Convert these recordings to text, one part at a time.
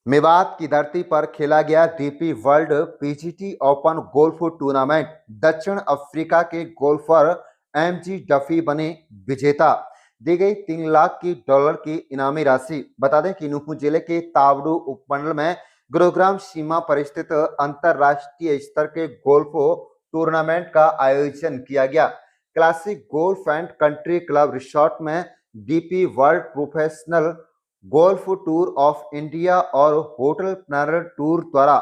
मेवात की धरती पर खेला गया DP world PGT open golf tournament. दक्षिण अफ्रीका के गोल्फर एमजी डफी बने विजेता। दी गई $3 लाख की इनामी राशि। बता दें कि नुपू जिले के तावड़ू उपमंडल में गुरुग्राम सीमा पर स्थित अंतरराष्ट्रीय स्तर के गोल्फ टूर्नामेंट का आयोजन किया गया। Classic golf and country club resort में DP world professional golf tour of India और होटल प्लानर टूर द्वारा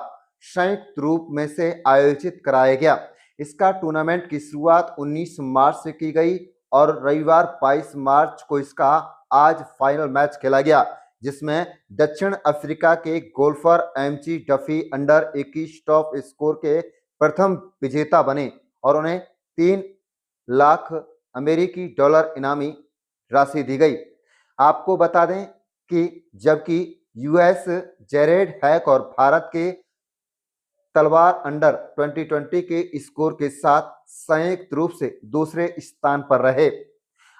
संयुक्त रूप में से आयोजित कराया गया। इसका टूर्नामेंट की शुरुआत 19 मार्च से की गई और रविवार 22 मार्च को इसका आज फाइनल मैच खेला गया, जिसमें दक्षिण अफ्रीका के golfer MG Duffy under 21 top score के प्रथम विजेता बने और उन्हें $3 लाख इनामी राशि दी गई। आपको बता दें कि जबकि यूएस जेरेड हैक और भारत के तलवार अंडर 2020 के स्कोर के साथ संयुक्त रूप से दूसरे स्थान पर रहे।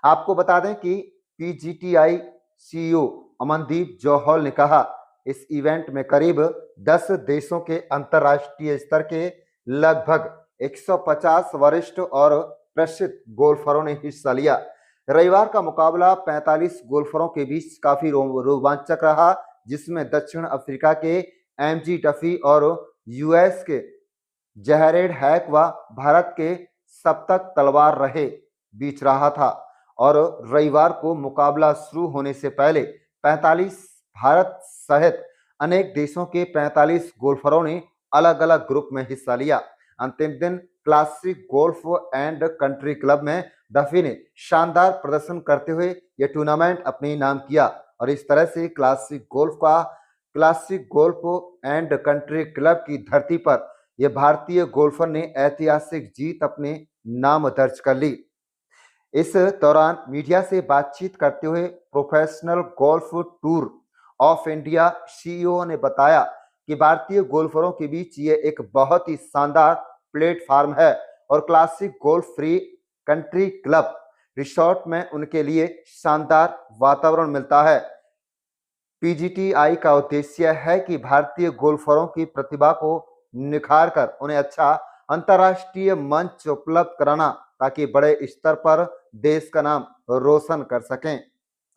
आपको बता दें कि पीजीटीआई सीईओ अमनदीप जौहल ने कहा, इस इवेंट में करीब 10 देशों के अंतर्राष्ट्रीय स्तर के लगभग 150 वरिष्ठ और प्रसिद्ध गोल्फरों ने हिस्सा लिया। रविवार का मुकाबला 45 गोल्फरों के बीच काफी रोमांचक रहा, जिसमें दक्षिण अफ्रीका के एमजी डफी और यूएस के जहरेड हैक व भारत के सप्तक तलवार रहे बीच रहा था। और रविवार को मुकाबला शुरू होने से पहले 45 भारत सहित अनेक देशों के 45 गोल्फरों ने अलग अलग ग्रुप में हिस्सा लिया। अंतिम दिन classic golf and country club में डफी ने शानदार प्रदर्शन करते हुए यह टूर्नामेंट अपने नाम किया और इस तरह से classic golf and country club की धरती पर यह भारतीय गोल्फर ने ऐतिहासिक जीत अपने नाम दर्ज कर ली। इस दौरान मीडिया से बातचीत करते हुए professional golf tour of India CEO ने बताया कि भारतीय गोल्फरों के बीच ये एक बहुत ही शानदार प्लेटफॉर्म है और classic golf free country club resort में उनके लिए शानदार वातावरण मिलता है। पीजीटीआई का उद्देश्य है कि भारतीय गोल्फरों की प्रतिभा को निखार कर उन्हें अच्छा अंतर्राष्ट्रीय मंच उपलब्ध कराना, ताकि बड़े स्तर पर देश का नाम रोशन कर सकें।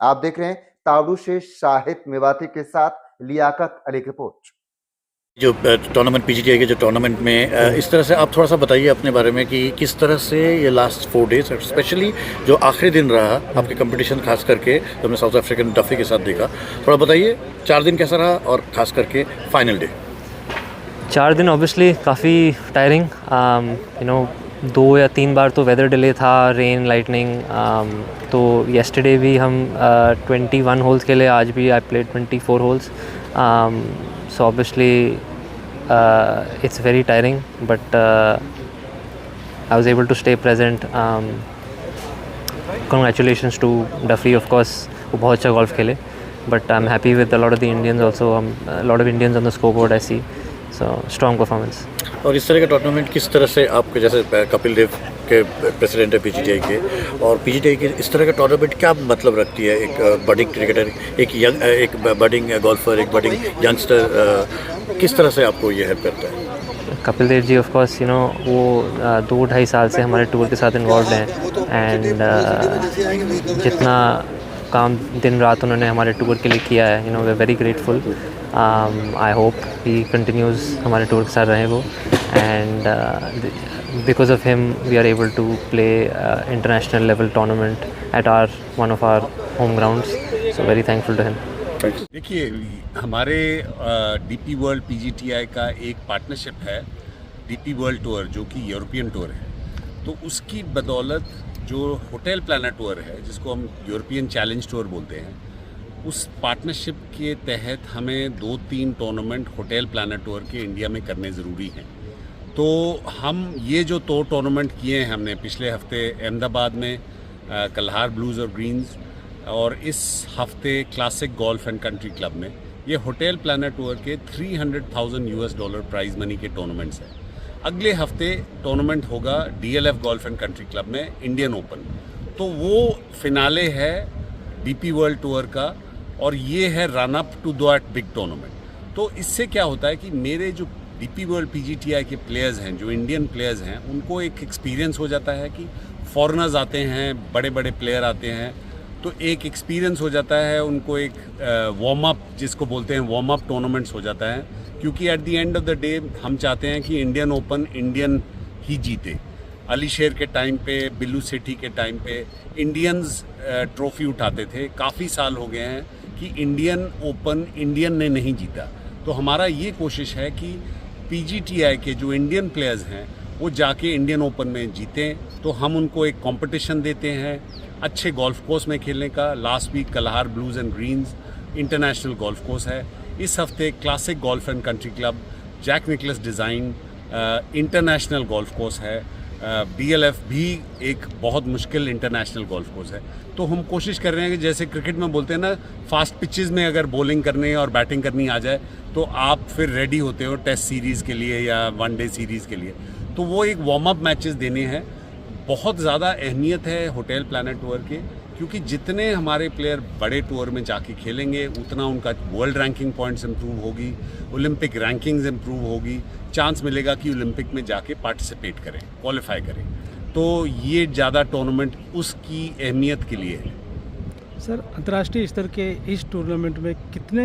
आप देख रहे हैं तावड़ू से शाहिद मेवाती के साथ लियाकत अली की रिपोर्ट। जो टूर्नामेंट पीजीटीआई के जो टूर्नामेंट में इस तरह से आप थोड़ा सा बताइए अपने बारे में कि किस तरह से ये लास्ट 4 डेज स्पेशली जो आखिरी दिन रहा आपके कंपटीशन, खास करके जो हमने साउथ अफ्रीकन डफी के साथ देखा, थोड़ा बताइए 4 दिन कैसा रहा और खास करके फाइनल डे। 4 दिन ऑब्वियसली काफ़ी टायरिंग, 2 या 3 बार तो वेदर डिले था, रेन, लाइटनिंग। तो येस्टरडे भी हम 21 होल्स के लिए, आज भी I played 24 holes. So obviously it's very tiring, but I was able to stay present. Congratulations to Duffy, of course, वो बहुत अच्छा golf खेले, but I'm happy with a lot of the Indians also. A lot of Indians on the scoreboard I see, so strong performance. और इस तरह का tournament किस तरह से आपके, जैसे कपिल देव के प्रेसिडेंट है पीजीटीआई के, और पीजीटीआई के इस तरह का टूर्नामेंट क्या मतलब रखती है एक बडिंग क्रिकेटर, एक बडिंग गोल्फर, एक बडिंग यंगस्टर, किस तरह से आपको ये हेल्प करता है? कपिल देव जी ऑफ कोर्स वो 2-2.5 साल से हमारे टूर के साथ इन्वॉल्व हैं, एंड जितना काम दिन रात उन्होंने हमारे टूर के लिए किया है, we are very grateful. I hope he continues हमारे टूर के साथ रहे वो, and because of him we are able to play international level tournament at one of our home grounds, so very thankful to him. देखिए, हमारे DP World PGTI का एक partnership है डीपी वर्ल्ड टूर, जो कि यूरोपियन टूर है। तो उसकी बदौलत जो होटल प्लानर टूर है, जिसको हम यूरोपियन चैलेंज टूर बोलते हैं, उस पार्टनरशिप के तहत हमें 2-3 टूर्नामेंट होटल प्लानर टूर के इंडिया में करने ज़रूरी हैं। तो हम ये जो 2 टूर्नामेंट किए हैं हमने पिछले हफ्ते अहमदाबाद में कल्हार ब्लूज़ और ग्रीन्स, और इस हफ्ते classic golf and country club में, ये होटल प्लानर टूर के $300,000 प्राइज़ मनी के टूर्नामेंट्स हैं। अगले हफ्ते टूर्नामेंट होगा DLF golf and country club में, इंडियन ओपन। तो वो फिनाले है डीपी वर्ल्ड टूर का, और ये है run up to that big tournament. तो इससे क्या होता है कि मेरे जो डीपी वर्ल्ड पीजीटीआई के प्लेयर्स हैं, जो इंडियन प्लेयर्स हैं, उनको एक एक्सपीरियंस हो जाता है कि फॉरेनर्स आते हैं, बड़े बड़े प्लेयर आते हैं, तो एक एक्सपीरियंस हो जाता है उनको, एक वार्म अप जिसको बोलते हैं, वार्म अप टूर्नामेंट्स हो जाता है। क्योंकि at the end of the day हम चाहते हैं कि इंडियन ओपन इंडियन ही जीते। अली शेर के टाइम पे, बिल्लू सेठी के टाइम पे इंडियंस ट्रॉफी उठाते थे। काफ़ी साल हो गए हैं कि इंडियन ओपन इंडियन ने नहीं जीता। तो हमारा ये कोशिश है कि पीजीटीआई के जो इंडियन प्लेयर्स हैं वो जाके इंडियन ओपन में जीतें। तो हम उनको एक कंपटीशन देते हैं अच्छे गोल्फ कोर्स में खेलने का। Last week Kalhaar blues and greens international golf course है। इस हफ्ते classic golf and country club, Jack Nicklaus design international golf course है। BLF भी एक बहुत मुश्किल इंटरनेशनल गोल्फ कोर्स है। तो हम कोशिश कर रहे हैं कि जैसे क्रिकेट में बोलते हैं ना, फास्ट पिचेस में अगर बॉलिंग करने और बैटिंग करनी आ जाए तो आप फिर रेडी होते हो टेस्ट सीरीज़ के लिए या वनडे सीरीज़ के लिए। तो वो एक वार्म अप मैचेस देने हैं। बहुत ज़्यादा अहमियत है होटल प्लैनेट टूर के, क्योंकि जितने हमारे प्लेयर बड़े टूर में जाके खेलेंगे उतना उनका वर्ल्ड रैंकिंग पॉइंट्स इंप्रूव होगी, ओलंपिक रैंकिंग्स इंप्रूव होगी, चांस मिलेगा कि ओलंपिक में जाके पार्टिसिपेट करें, क्वालिफाई करें। तो ये ज़्यादा टूर्नामेंट उसकी अहमियत के लिए है। सर, अंतर्राष्ट्रीय स्तर के इस टूर्नामेंट में कितने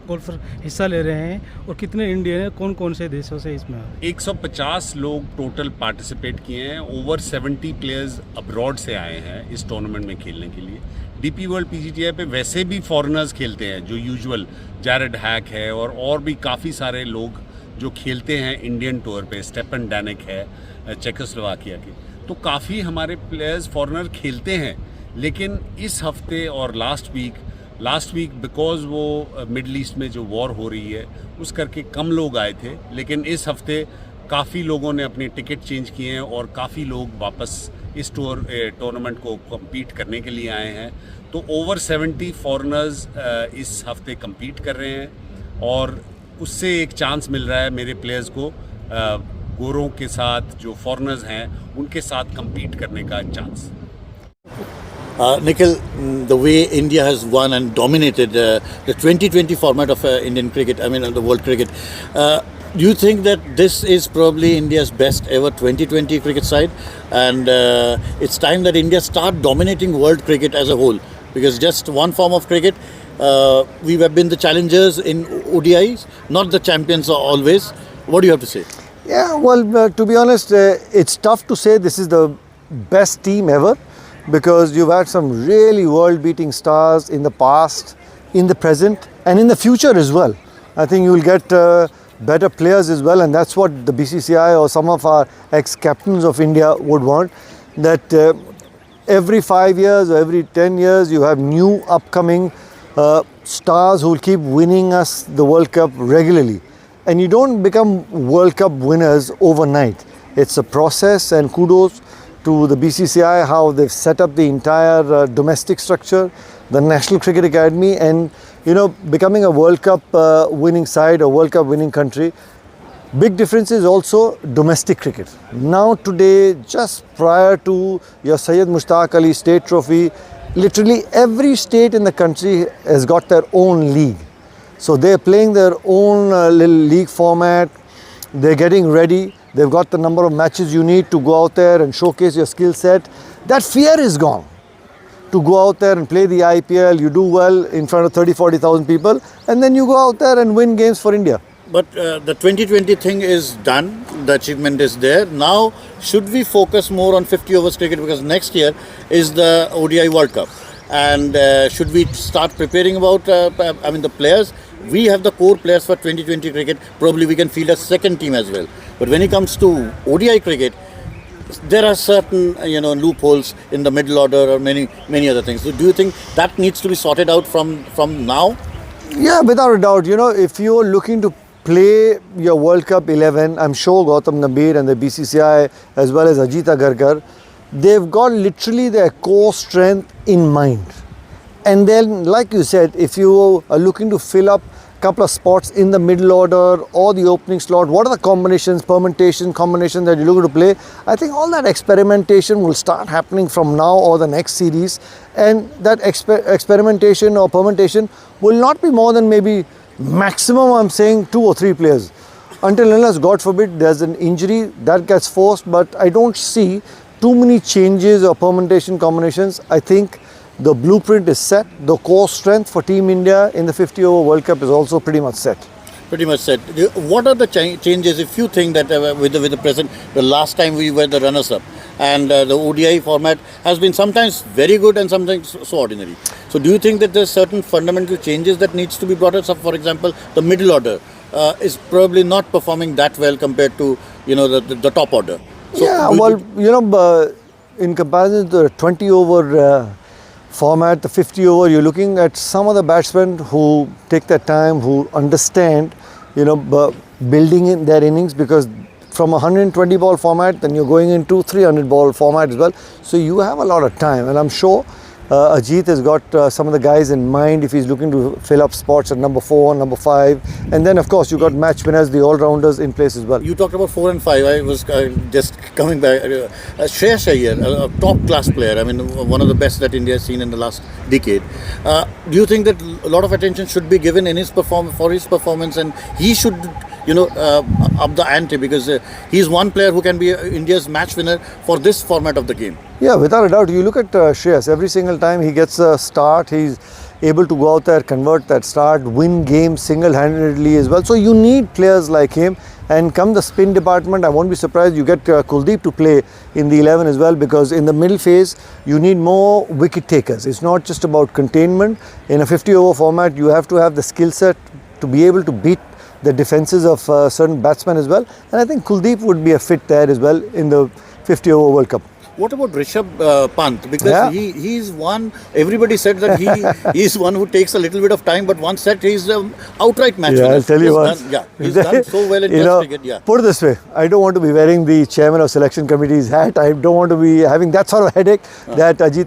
गोल्फर हिस्सा ले रहे हैं और कितने इंडियन हैं, कौन कौन से देशों से इसमें? 150 लोग टोटल पार्टिसिपेट किए हैं। ओवर 70 प्लेयर्स अब्रॉड से आए हैं इस टूर्नामेंट में खेलने के लिए। डीपी वर्ल्ड पीजीटीआई पे वैसे भी फॉरेनर्स खेलते हैं, जो यूजुअल जैरेड हैक है और भी काफ़ी सारे लोग जो खेलते हैं इंडियन टूर पे। स्टेफन डैनिक है चेकोस्लोवाकिया के। तो काफ़ी हमारे प्लेयर्स फॉरेनर खेलते हैं। लेकिन इस हफ्ते और लास्ट वीक बिकॉज वो मिडल ईस्ट में जो वॉर हो रही है उस करके कम लोग आए थे। लेकिन इस हफ्ते काफ़ी लोगों ने अपने टिकट चेंज किए हैं और काफ़ी लोग वापस इस टूर्नामेंट को कम्पीट करने के लिए आए हैं। तो ओवर 70 फॉरेनर्स इस हफ्ते कम्पीट कर रहे हैं और उससे एक चांस मिल रहा है मेरे प्लेयर्स को गोरों के साथ, जो फॉरेनर्स हैं उनके साथ कम्पीट करने का chance. Nikhil, the way India has won and dominated the 2020 format of Indian cricket, I mean the world cricket, do you think that this is probably India's best ever 2020 cricket side? And it's time that India start dominating world cricket as a whole, because just one form of cricket, we have been the challengers in ODIs, not the champions always. What do you have to say? Yeah, well, to be honest, it's tough to say this is the best team ever, because you've had some really world-beating stars in the past, in the present, and in the future as well. I think you'll get better players as well, and that's what the BCCI or some of our ex-captains of India would want, that every 5 years or every 10 years you have new upcoming stars who will keep winning us the World Cup regularly. And you don't become World Cup winners overnight. It's a process, and kudos to the BCCI, how they've set up the entire domestic structure, the National Cricket Academy, and becoming a World Cup winning side or World Cup winning country. Big difference is also domestic cricket. Now today, just prior to your Syed Mushtaq Ali State Trophy, literally every state in the country has got their own league. So they're playing their own little league format. They're getting ready. They've got the number of matches you need to go out there and showcase your skill set. That fear is gone. To go out there and play the IPL, you do well in front of 30,000-40,000 people, and then you go out there and win games for India. But the 2020 thing is done. The achievement is there. Now, should we focus more on 50 overs cricket, because next year is the ODI World Cup? And should we start preparing about, the players? We have the core players for 2020 cricket. Probably we can field a second team as well. But when it comes to ODI cricket, there are certain loopholes in the middle order or many other things. So do you think that needs to be sorted out from now? Yeah, without a doubt. If you're looking to play your World Cup 11, I'm sure Gautam Gambhir and the BCCI as well as Ajit Agarkar, they've got literally their core strength in mind. And then, like you said, if you are looking to fill up a couple of spots in the middle order or the opening slot, what are the combinations, permutation combinations that you're looking to play? I think all that experimentation will start happening from now or the next series. And that experimentation or permutation will not be more than maybe maximum I'm saying 2 or 3 players. Until unless, God forbid, there's an injury that gets forced, but I don't see too many changes or permutation combinations. I think the blueprint is set. The core strength for Team India in the 50 over World Cup is also pretty much set. Pretty much set. What are the changes if you think that with the present, the last time we were the runners-up, and the ODI format has been sometimes very good and sometimes so ordinary. So do you think that there's certain fundamental changes that needs to be brought up? So for example, the middle order is probably not performing that well compared to the top order. So Yeah, well, in comparison to the 20 over format, the 50 over, you're looking at some of the batsmen who take their time, who understand, building in their innings, because from a 120 ball format, then you're going into 300 ball format as well. So you have a lot of time, and I'm sure Ajit has got some of the guys in mind if he's looking to fill up spots at number 4, number 5, and then of course you got match winners, the all-rounders in place as well. You talked about 4 and 5. I was just coming back. Shreyas Iyer, a top-class player. I mean, one of the best that India has seen in the last decade. Do you think that a lot of attention should be given in his performance, and he should, up the ante, because he's one player who can be India's match winner for this format of the game? Yeah, without a doubt. You look at Shreyas, every single time he gets a start, he's able to go out there, convert that start, win games single-handedly as well. So you need players like him. And come the spin department, I won't be surprised you get Kuldeep to play in the 11 as well, because in the middle phase, you need more wicket takers. It's not just about containment. In a 50 over format, you have to have the skill set to be able to beat the defenses of certain batsmen as well. And I think Kuldeep would be a fit there as well in the 50 over World Cup. What about Rishabh Pant? Because he's one, everybody said that he is one who takes a little bit of time, but once set, he's outright match winner. I'll tell you what. He's done so well in Test cricket. Put it this way, I don't want to be wearing the chairman of selection committee's hat. I don't want to be having that sort of headache that Ajit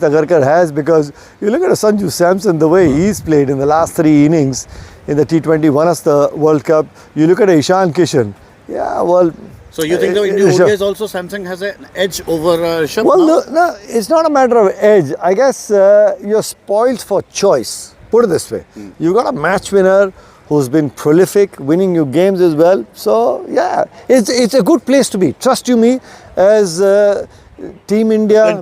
Agarkar has, because you look at Sanju Samson, the way he's played in the last 3 innings in the T20, won us the World Cup. You look at Ishan Kishan. Yeah, well... So you think the Indian ODIs also Samsung has an edge over Rishabh? Well, no, it's not a matter of edge. I guess you're spoiled for choice. Put it this way. You've got a match winner who's been prolific, winning you games as well. So, yeah, it's a good place to be. Trust you me, as Team India...